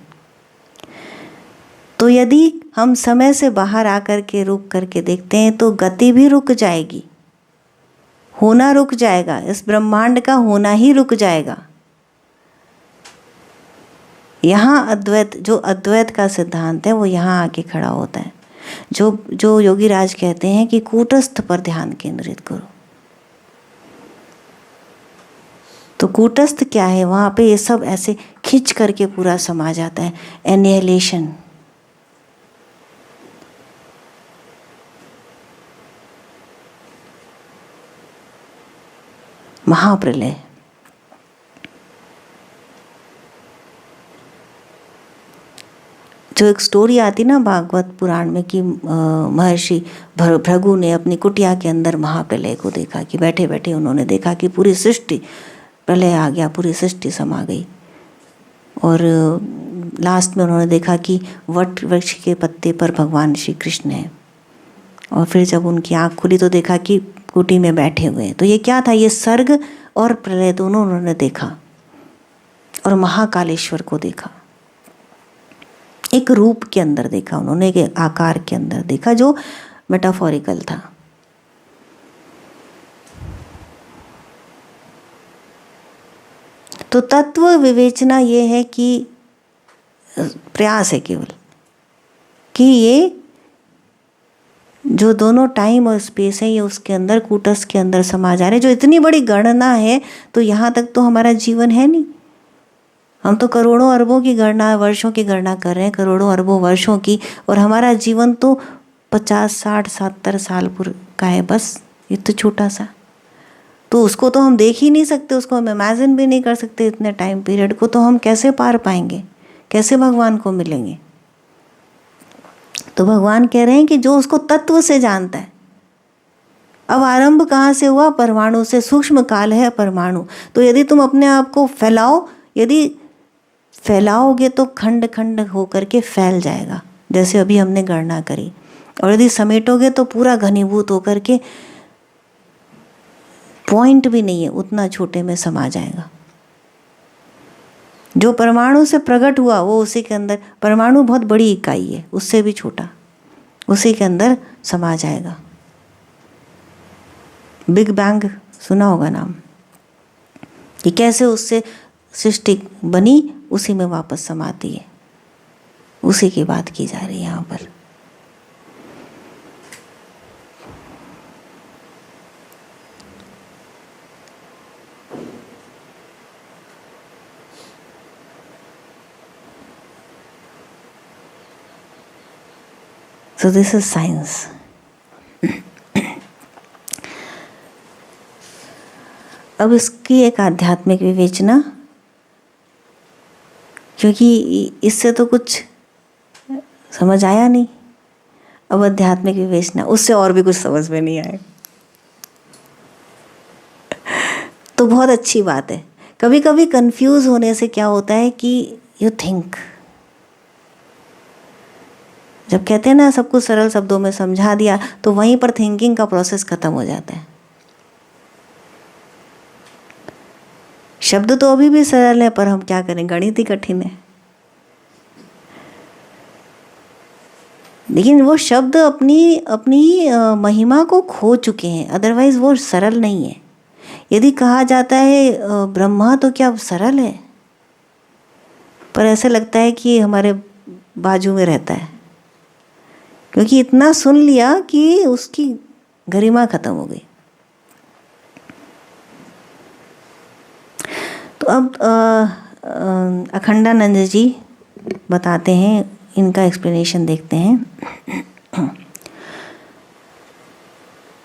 तो यदि हम समय से बाहर आकर के रुक करके देखते हैं तो गति भी रुक जाएगी, होना रुक जाएगा, इस ब्रह्मांड का होना ही रुक जाएगा। यहाँ अद्वैत, जो अद्वैत का सिद्धांत है वो यहाँ आके खड़ा होता है। जो योगीराज कहते हैं कि कूटस्थ पर ध्यान केंद्रित करो। तो कूटस्थ क्या है? वहाँ पे ये सब ऐसे खिंच करके पूरा समा जाता है। एनिहिलेशन, महाप्रलय। जो एक स्टोरी आती ना भागवत पुराण में कि महर्षि भृगु ने अपनी कुटिया के अंदर महाप्रलय को देखा, कि बैठे बैठे उन्होंने देखा कि पूरी सृष्टि, प्रलय आ गया, पूरी सृष्टि समा गई। और लास्ट में उन्होंने देखा कि वट वृक्ष के पत्ते पर भगवान श्री कृष्ण हैं। और फिर जब उनकी आँख खुली तो देखा कि कुटी में बैठे हुए हैं। तो ये क्या था? ये सर्ग और प्रलय दोनों उन्होंने देखा, और महाकालेश्वर को देखा। एक रूप के अंदर देखा उन्होंने, एक आकार के अंदर देखा जो मेटाफोरिकल था। तो तत्व विवेचना ये है कि प्रयास है केवल कि ये जो दोनों टाइम और स्पेस है ये उसके अंदर, कूटस्थ के अंदर समा जा रहे। जो इतनी बड़ी गणना है तो यहाँ तक तो हमारा जीवन है नहीं। हम तो करोड़ों अरबों की गणना, वर्षों की गणना कर रहे हैं, करोड़ों अरबों वर्षों की, और हमारा जीवन तो 50, 60, 70 साल का है बस। ये तो छोटा सा, तो उसको तो हम देख ही नहीं सकते, उसको हम इमेजिन भी नहीं कर सकते। इतने टाइम पीरियड को तो हम कैसे पार पाएंगे? कैसे भगवान को मिलेंगे? तो भगवान कह रहे हैं कि जो उसको तत्व से जानता है। अब आरंभ कहाँ से हुआ? परमाणु से। सूक्ष्म काल है परमाणु। तो यदि तुम अपने आप को फैलाओ, यदि फैलाओगे तो खंड खंड होकर के फैल जाएगा, जैसे अभी हमने गणना करी। और यदि समेटोगे तो पूरा घनीभूत होकर के पॉइंट भी नहीं है उतना छोटे में समा जाएगा। जो परमाणु से प्रकट हुआ वो उसी के अंदर, परमाणु बहुत बड़ी इकाई है, उससे भी छोटा, उसी के अंदर समा जाएगा। बिग बैंग सुना होगा नाम, कि कैसे उससे सृष्टि बनी, उसी में वापस समाती है। उसी की बात की जा रही है यहाँ पर। So this is science. अब इसकी एक आध्यात्मिक विवेचना, क्योंकि इससे तो कुछ समझ आया नहीं। अब आध्यात्मिक विवेचना, उससे और भी कुछ समझ में नहीं आए तो बहुत अच्छी बात है। कभी कभी कंफ्यूज होने से क्या होता है कि यू थिंक, जब कहते हैं ना सब कुछ सरल शब्दों में समझा दिया, तो वहीं पर थिंकिंग का प्रोसेस खत्म हो जाता है। शब्द तो अभी भी सरल है, पर हम क्या करें, गणित ही कठिन है। लेकिन वो शब्द अपनी अपनी महिमा को खो चुके हैं, अदरवाइज वो सरल नहीं है। यदि कहा जाता है ब्रह्मा, तो क्या सरल है? पर ऐसा लगता है कि हमारे बाजू में रहता है, क्योंकि इतना सुन लिया कि उसकी गरिमा खत्म हो गई। तो अब अखंडानंद जी बताते हैं, इनका एक्सप्लेनेशन देखते हैं।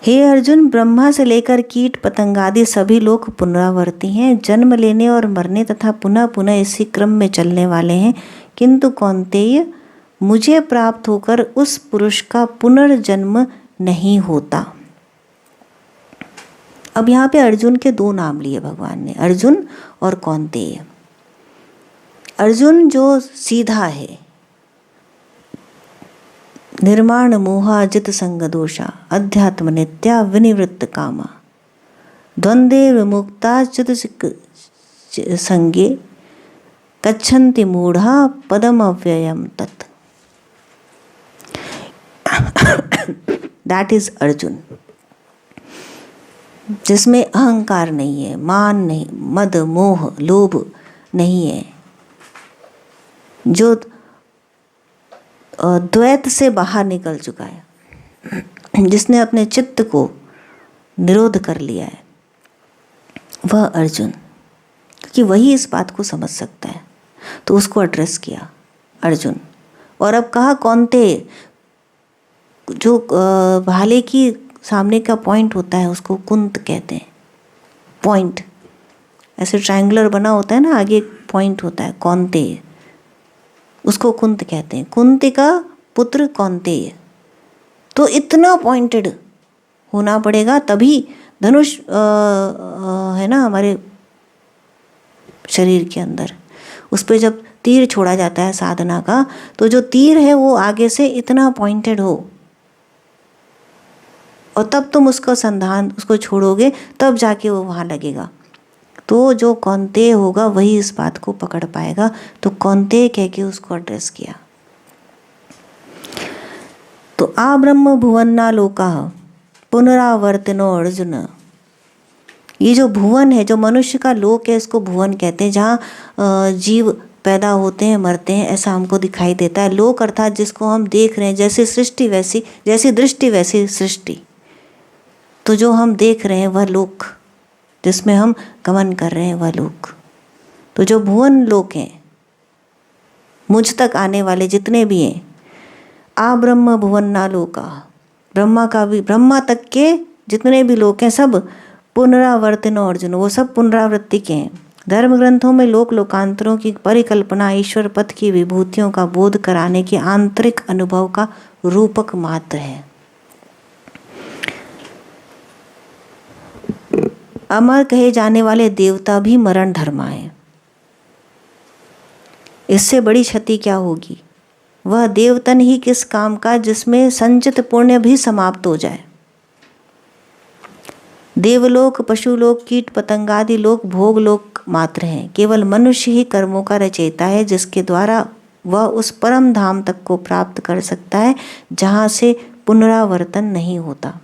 हे अर्जुन, ब्रह्मा से लेकर कीट पतंगादि सभी लोग पुनरावर्ती हैं, जन्म लेने और मरने तथा पुनः पुनः इसी क्रम में चलने वाले हैं। किंतु कौन्तेय, मुझे प्राप्त होकर उस पुरुष का पुनर्जन्म नहीं होता। अब यहाँ पे अर्जुन के दो नाम लिए भगवान ने, अर्जुन और कौन्तेय। अर्जुन जो सीधा है, निर्माण मोहा जित संग दोषा, अध्यात्म नित्या विनिवृत्त कामा, द्वंद्वे विमुक्ता चित संगे, गच्छन्ति मूढ़ा पदम अव्ययम तत्। दैट इज अर्जुन, जिसमें अहंकार नहीं है, मान नहीं, मद मोह लोभ नहीं है, जो द्वैत से बाहर निकल चुका है, जिसने अपने चित्त को निरोध कर लिया है, वह अर्जुन। क्योंकि वही इस बात को समझ सकता है, तो उसको एड्रेस किया अर्जुन। और अब कहा कौन्तेय, जो भाले की सामने का पॉइंट होता है उसको कुंत कहते हैं। पॉइंट ऐसे ट्रायंगुलर बना होता है ना, आगे एक पॉइंट होता है, कौन्तेय, उसको कुंत कहते हैं। कुंत का पुत्र कौन्तेय। तो इतना पॉइंटेड होना पड़ेगा, तभी धनुष है ना हमारे शरीर के अंदर, उस पर जब तीर छोड़ा जाता है साधना का, तो जो तीर है वो आगे से इतना पॉइंटेड हो, और तब तुम उसका संधान उसको छोड़ोगे, तब जाके वो वहाँ लगेगा। तो जो कौन्तेय होगा वही इस बात को पकड़ पाएगा। तो कौन्तेय कह के उसको एड्रेस किया। तो आ ब्रह्म भुवन्ना लोका पुनरावर्तिनो अर्जुन। ये जो भुवन है, जो मनुष्य का लोक है, इसको भुवन कहते हैं, जहाँ जीव पैदा होते हैं मरते हैं, ऐसा हमको दिखाई देता है। लोक अर्थात जिसको हम देख रहे हैं, जैसी सृष्टि वैसी, जैसी दृष्टि वैसी सृष्टि। तो जो हम देख रहे हैं वह लोक, जिसमें हम गमन कर रहे हैं वह लोक। तो जो भुवन लोक हैं, मुझ तक आने वाले जितने भी हैं, आ ब्रह्म भुवन्ना लोका, ब्रह्मा का भी, ब्रह्मा तक के जितने भी लोक हैं सब पुनरावर्तिनो अर्जुन, वो सब पुनरावृत्ति के हैं। धर्म ग्रंथों में लोक लोकांतरों की परिकल्पना ईश्वर पद की विभूतियों का बोध कराने के आंतरिक अनुभव का रूपक मात्र है। अमर कहे जाने वाले देवता भी मरण धर्मा है। इससे बड़ी क्षति क्या होगी? वह देवतन ही किस काम का जिसमें संचित पुण्य भी समाप्त हो जाए। देवलोक, पशुलोक, कीट पतंगादि लोक भोग लोक मात्र हैं। केवल मनुष्य ही कर्मों का रचयिता है, जिसके द्वारा वह उस परम धाम तक को प्राप्त कर सकता है जहाँ से पुनरावर्तन नहीं होता।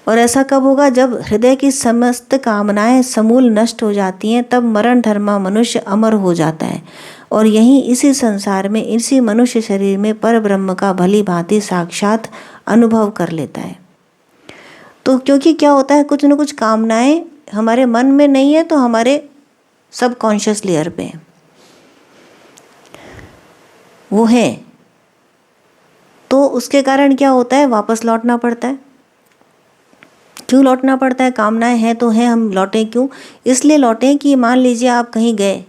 और ऐसा कब होगा? जब हृदय की समस्त कामनाएं समूल नष्ट हो जाती हैं, तब मरण धर्मा मनुष्य अमर हो जाता है और यहीं इसी संसार में, इसी मनुष्य शरीर में पर ब्रह्म का भली भांति साक्षात अनुभव कर लेता है। तो क्योंकि क्या होता है, कुछ न कुछ कामनाएं हमारे मन में नहीं है तो हमारे सबकॉन्शियस लेयर पे है, वो है। तो उसके कारण क्या होता है, वापस लौटना पड़ता है। क्यों लौटना पड़ता है? कामनाएं हैं तो हैं, हम लौटें क्यों? इसलिए लौटें कि मान लीजिए आप कहीं गए,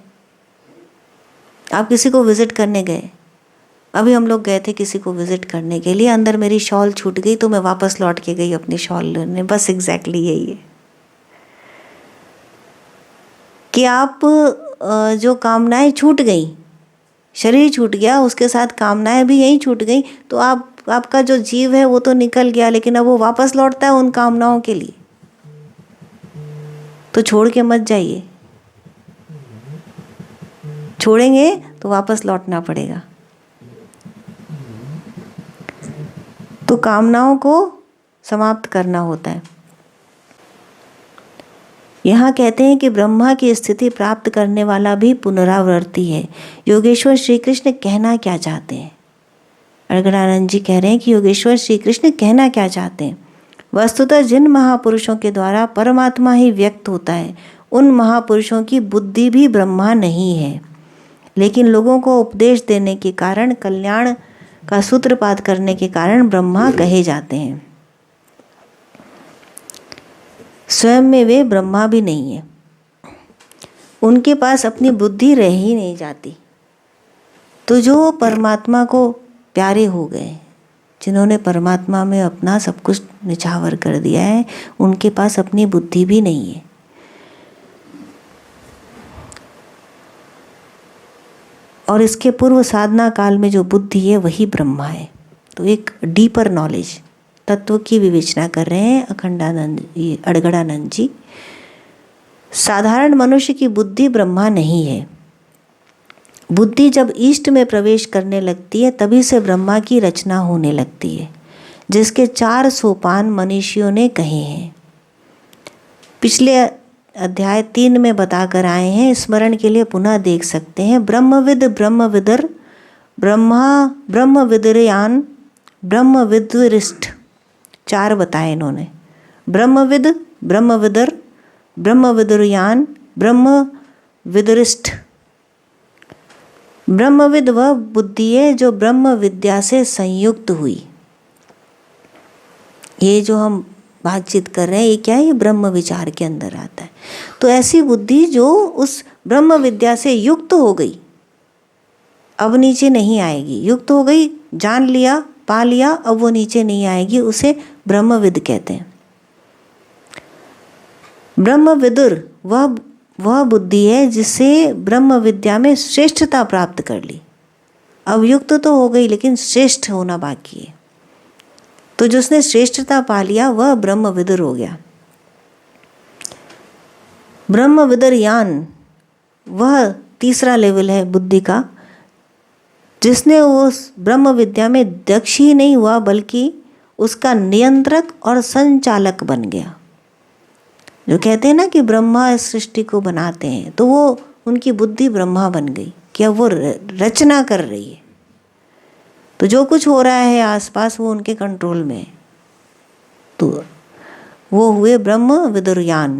आप किसी को विजिट करने गए। अभी हम लोग गए थे किसी को विजिट करने के लिए, अंदर मेरी शॉल छूट गई तो मैं वापस लौट के गई अपनी शॉल लेने। बस एग्जैक्टली यही है कि आप जो कामनाएं छूट गई शरीर छूट गया, उसके साथ कामनाएं भी यहीं छूट गई, तो आपका जो जीव है वो तो निकल गया, लेकिन अब वो वापस लौटता है उन कामनाओं के लिए। तो छोड़ के मत जाइए, छोड़ेंगे तो वापस लौटना पड़ेगा। तो कामनाओं को समाप्त करना होता है। यहाँ कहते हैं कि ब्रह्मा की स्थिति प्राप्त करने वाला भी पुनरावृत्ति है। योगेश्वर श्री कृष्ण कहना क्या चाहते हैं? अड़गड़ानंद जी कह रहे हैं कि योगेश्वर श्री कृष्ण कहना क्या चाहते हैं। वस्तुतः जिन महापुरुषों के द्वारा परमात्मा ही व्यक्त होता है, उन महापुरुषों की बुद्धि भी ब्रह्मा नहीं है, लेकिन लोगों को उपदेश देने के कारण, कल्याण का सूत्रपात करने के कारण ब्रह्मा कहे जाते हैं। स्वयं में वे ब्रह्मा भी नहीं है, उनके पास अपनी बुद्धि रह ही नहीं जाती। तो जो परमात्मा को प्यारे हो गए, जिन्होंने परमात्मा में अपना सब कुछ निछावर कर दिया है, उनके पास अपनी बुद्धि भी नहीं है। और इसके पूर्व साधना काल में जो बुद्धि है वही ब्रह्मा है। तो एक डीपर नॉलेज, तत्व की विवेचना कर रहे हैं अड़गड़ानंद जी। साधारण मनुष्य की बुद्धि ब्रह्मा नहीं है। बुद्धि जब ईष्ट में प्रवेश करने लगती है, तभी से ब्रह्मा की रचना होने लगती है, जिसके 4 सोपान मनीषियों ने कहे हैं। पिछले अध्याय 3 में बताकर आए हैं, स्मरण के लिए पुनः देख सकते हैं। ब्रह्मविद, ब्रह्मविदर, ब्रह्मा, ब्रह्मविदरयान, ब्रह्मविद्वरिष्ठ, 4 बताए इन्होंने। ब्रह्मविद, ब्रह्मविदर, ब्रह्मविदरयान, ब्रह्मविदरिष्ठ। ब्रह्मविद वह बुद्धि है जो ब्रह्म विद्या से संयुक्त हुई। ये जो हम बातचीत कर रहे हैं, ये क्या है? ये ब्रह्म विचार के अंदर आता है। तो ऐसी बुद्धि जो उस ब्रह्म विद्या से युक्त हो गई, अब नीचे नहीं आएगी। युक्त हो गई, जान लिया, पा लिया, अब वो नीचे नहीं आएगी, उसे ब्रह्मविद कहते हैं। ब्रह्मविदुर वह बुद्धि है जिससे ब्रह्म विद्या में श्रेष्ठता प्राप्त कर ली। अब युक्त तो हो गई, लेकिन श्रेष्ठ होना बाकी है। तो जिसने श्रेष्ठता पा लिया वह ब्रह्मविदुर हो गया। ब्रह्मविदरयान वह तीसरा लेवल है बुद्धि का, जिसने उस ब्रह्म विद्या में दक्ष ही नहीं हुआ, बल्कि उसका नियंत्रक और संचालक बन गया। जो कहते हैं ना कि ब्रह्मा इस सृष्टि को बनाते हैं, तो वो उनकी बुद्धि ब्रह्मा बन गई कि अब वो रचना कर रही है। तो जो कुछ हो रहा है आसपास वो उनके कंट्रोल में है। तो वो हुए ब्रह्म विदुरयान।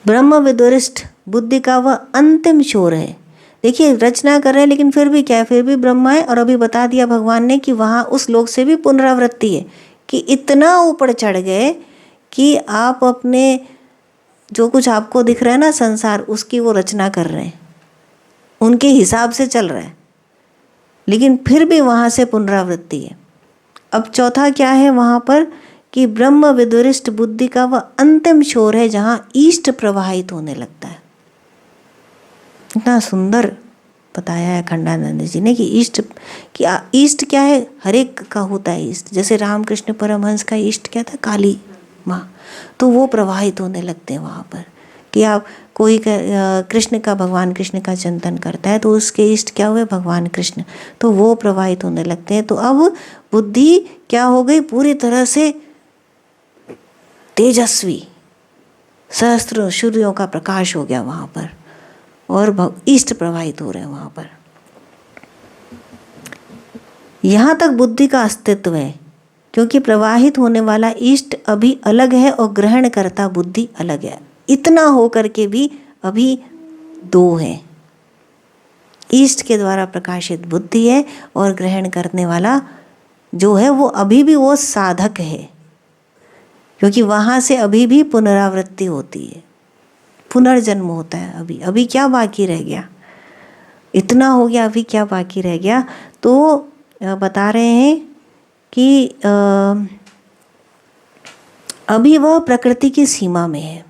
ब्रह्म विदुरिष्ठ बुद्धि का वह अंतिम छोर है। देखिए, रचना कर रहे हैं, लेकिन फिर भी क्या है? फिर भी ब्रह्मा है। और अभी बता दिया भगवान ने कि वहाँ उस लोक से भी पुनरावृत्ति है, कि इतना ऊपर चढ़ गए कि आप अपने जो कुछ आपको दिख रहा है ना संसार, उसकी वो रचना कर रहे हैं, उनके हिसाब से चल रहा है, लेकिन फिर भी वहाँ से पुनरावृत्ति है। अब चौथा क्या है वहाँ पर? कि ब्रह्म विदुरिष्ठ बुद्धि का वह अंतिम छोर है जहाँ ईष्ट प्रवाहित होने लगता है। इतना सुंदर बताया है अखंडानंद जी ने कि ईष्ट क्या है? हर एक का होता है ईष्ट। जैसे रामकृष्ण परमहंस का ईष्ट क्या था? काली माँ। तो वो प्रवाहित होने लगते हैं वहाँ पर, कि आप कोई कृष्ण का, भगवान कृष्ण का चिंतन करता है तो उसके इष्ट क्या हुए? भगवान कृष्ण। तो वो प्रवाहित होने लगते हैं। तो अब बुद्धि क्या हो गई? पूरी तरह से तेजस्वी, सहस्त्र सूर्यों का प्रकाश हो गया वहाँ पर, और इष्ट प्रवाहित हो रहे हैं वहाँ पर। यहाँ तक बुद्धि का अस्तित्व है, क्योंकि प्रवाहित होने वाला इष्ट अभी अलग है और ग्रहण करता बुद्धि अलग है। इतना होकर के भी अभी 2 है। ईष्ट के द्वारा प्रकाशित बुद्धि है, और ग्रहण करने वाला जो है वो अभी भी वो साधक है, क्योंकि वहाँ से अभी भी पुनरावृत्ति होती है, पुनर्जन्म होता है। अभी क्या बाकी रह गया? इतना हो गया, अभी क्या बाकी रह गया? तो बता रहे हैं कि अभी वह प्रकृति की सीमा में है।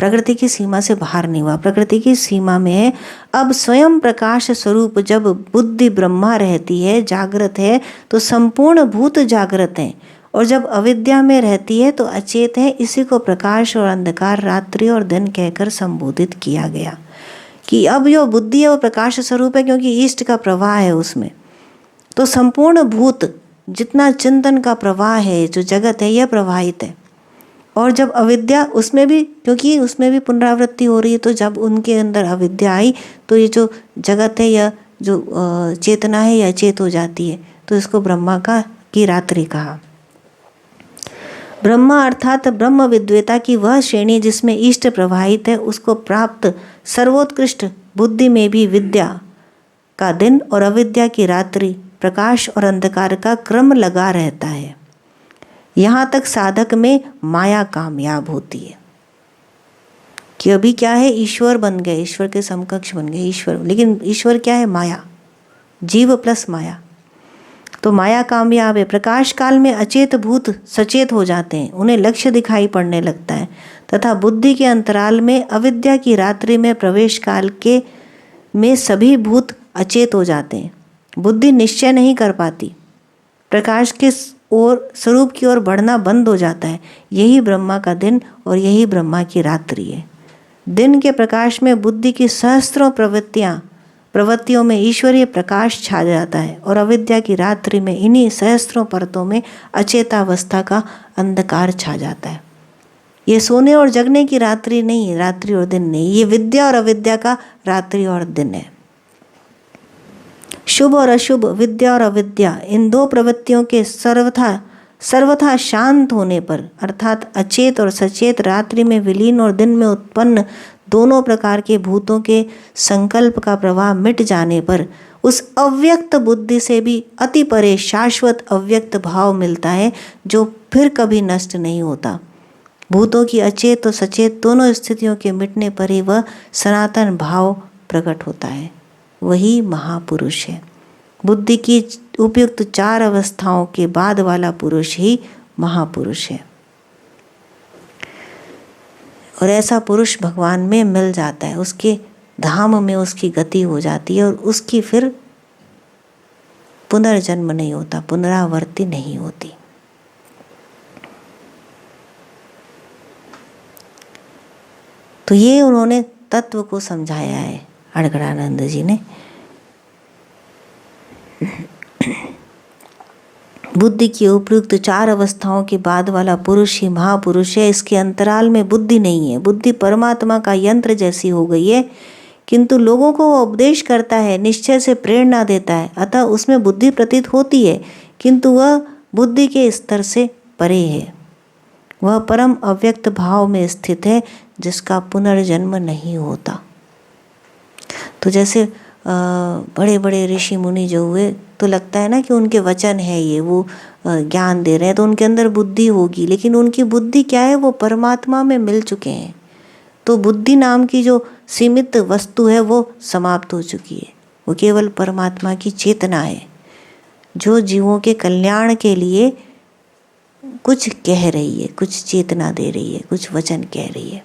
प्रकृति की सीमा से बाहर नहीं हुआ, प्रकृति की सीमा में है। अब स्वयं प्रकाश स्वरूप जब बुद्धि ब्रह्मा रहती है, जागृत है, तो संपूर्ण भूत जागृत हैं, और जब अविद्या में रहती है तो अचेत है। इसी को प्रकाश और अंधकार, रात्रि और दिन कहकर संबोधित किया गया कि अब जो बुद्धि है वो प्रकाश स्वरूप है, क्योंकि ईष्ट का प्रवाह है उसमें। तो संपूर्ण भूत, जितना चिंतन का प्रवाह है, जो जगत है, यह प्रवाहित है। और जब अविद्या, उसमें भी, क्योंकि उसमें भी पुनरावृत्ति हो रही है, तो जब उनके अंदर अविद्या आई तो ये जो जगत है या जो चेतना है, यह अचेत हो जाती है। तो इसको ब्रह्मा की रात्रि कहा। ब्रह्मा अर्थात ब्रह्म विद्वेता की वह श्रेणी जिसमें इष्ट प्रवाहित है, उसको प्राप्त सर्वोत्कृष्ट बुद्धि में भी विद्या का दिन और अविद्या की रात्रि, प्रकाश और अंधकार का क्रम लगा रहता है। यहाँ तक साधक में माया कामयाब होती है कि अभी क्या है, ईश्वर बन गए, ईश्वर के समकक्ष बन गए ईश्वर, लेकिन ईश्वर क्या है, माया, जीव प्लस माया। तो माया कामयाब है। प्रकाश काल में अचेत भूत सचेत हो जाते हैं, उन्हें लक्ष्य दिखाई पड़ने लगता है, तथा बुद्धि के अंतराल में अविद्या की रात्रि में प्रवेश काल के में सभी भूत अचेत हो जाते हैं। बुद्धि निश्चय नहीं कर पाती, प्रकाश के और स्वरूप की ओर बढ़ना बंद हो जाता है। यही ब्रह्मा का दिन और यही ब्रह्मा की रात्रि है। दिन के प्रकाश में बुद्धि की सहस्त्रों प्रवृत्तियों में ईश्वरीय प्रकाश छा जाता है, और अविद्या की रात्रि में इन्हीं सहस्त्रों परतों में अचेतावस्था का अंधकार छा जाता है। ये सोने और जगने की रात्रि नहीं है, रात्रि और दिन नहीं, ये विद्या और अविद्या का रात्रि और दिन है। शुभ और अशुभ, विद्या और अविद्या, इन दो प्रवृत्तियों के सर्वथा शांत होने पर, अर्थात अचेत और सचेत रात्रि में विलीन और दिन में उत्पन्न दोनों प्रकार के भूतों के संकल्प का प्रवाह मिट जाने पर, उस अव्यक्त बुद्धि से भी अति परे शाश्वत अव्यक्त भाव मिलता है, जो फिर कभी नष्ट नहीं होता। भूतों की अचेत और सचेत दोनों स्थितियों के मिटने पर ही वह सनातन भाव प्रकट होता है, वही महापुरुष है। बुद्धि की उपयुक्त 4 अवस्थाओं के बाद वाला पुरुष ही महापुरुष है, और ऐसा पुरुष भगवान में मिल जाता है, उसके धाम में उसकी गति हो जाती है, और उसकी फिर पुनर्जन्म नहीं होता, पुनरावृत्ति नहीं होती। तो ये उन्होंने तत्व को समझाया है अड़गड़ानंद जी ने। बुद्धि की उपयुक्त 4 अवस्थाओं के बाद वाला पुरुष ही महापुरुष है। इसके अंतराल में बुद्धि नहीं है। बुद्धि परमात्मा का यंत्र जैसी हो गई है, किंतु लोगों को वह उपदेश करता है, निश्चय से प्रेरणा देता है, अतः उसमें बुद्धि प्रतीत होती है, किंतु वह बुद्धि के स्तर से परे है। वह परम अव्यक्त भाव में स्थित है, जिसका पुनर्जन्म नहीं होता। तो जैसे बड़े बड़े ऋषि मुनि जो हुए, तो लगता है ना कि उनके वचन है ये, वो ज्ञान दे रहे हैं, तो उनके अंदर बुद्धि होगी, लेकिन उनकी बुद्धि क्या है, वो परमात्मा में मिल चुके हैं। तो बुद्धि नाम की जो सीमित वस्तु है वो समाप्त हो चुकी है। वो केवल परमात्मा की चेतना है, जो जीवों के कल्याण के लिए कुछ कह रही है, कुछ चेतना दे रही है, कुछ वचन कह रही है।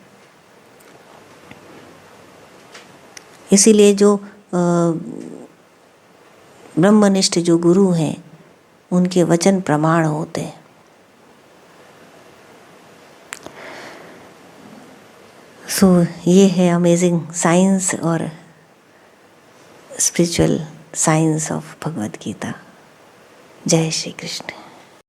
इसीलिए जो ब्रह्मनिष्ठ जो गुरु हैं, उनके वचन प्रमाण होते हैं। सो ये है अमेजिंग साइंस और spiritual science of Bhagavad Gita. जय श्री कृष्ण।